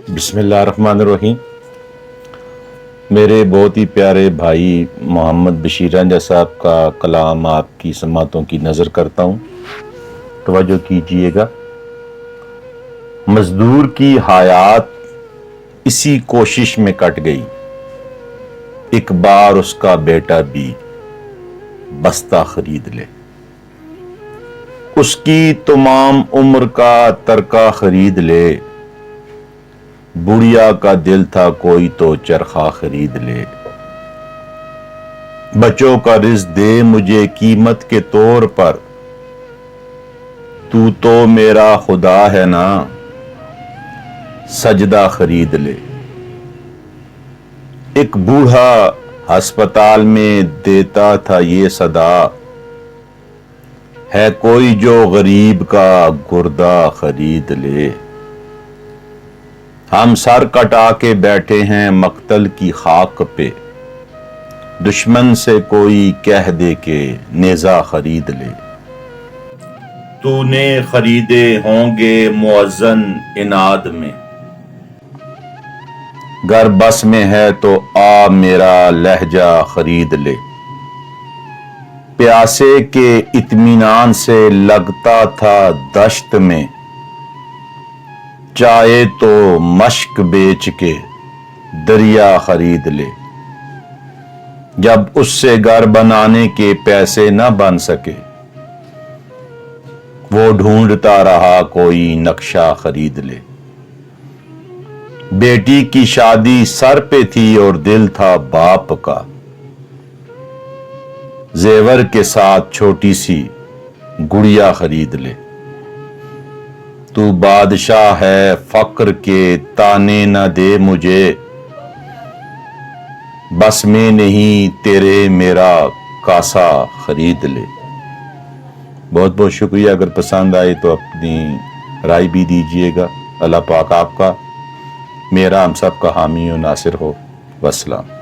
بسم اللہ الرحمن الرحیم۔ میرے بہت ہی پیارے بھائی محمد بشیر رنجہ صاحب کا کلام آپ کی سماعتوں کی نظر کرتا ہوں، توجہ کیجئے گا۔ مزدور کی حیات اسی کوشش میں کٹ گئی، ایک بار اس کا بیٹا بھی بستہ خرید لے، اس کی تمام عمر کا ترکہ خرید لے، بڑھیا کا دل تھا کوئی تو چرخہ خرید لے، بچوں کا رزق دے مجھے قیمت کے طور پر، تو میرا خدا ہے نا، سجدہ خرید لے۔ ایک بوڑھا ہسپتال میں دیتا تھا یہ صدا، ہے کوئی جو غریب کا گردہ خرید لے۔ ہم سر کٹا کے بیٹھے ہیں مقتل کی خاک پہ، دشمن سے کوئی کہہ دے کہ نیزہ خرید لے۔ تو نے خریدے ہوں گے موزن اناد میں، گر بس میں ہے تو آ میرا لہجہ خرید لے۔ پیاسے کے اطمینان سے لگتا تھا دشت میں، چاہے تو مشک بیچ کے دریا خرید لے۔ جب اس سے گھر بنانے کے پیسے نہ بن سکے، وہ ڈھونڈتا رہا کوئی نقشہ خرید لے۔ بیٹی کی شادی سر پہ تھی اور دل تھا باپ کا، زیور کے ساتھ چھوٹی سی گڑیا خرید لے۔ تو بادشاہ ہے فقر کے تانے نہ دے مجھے، بس میں نہیں تیرے میرا کاسا خرید لے۔ بہت بہت شکریہ۔ اگر پسند آئے تو اپنی رائے بھی دیجئے گا۔ اللہ پاک آپ کا، میرا، ہم سب کا حامی و ناصر ہو۔ والسلام۔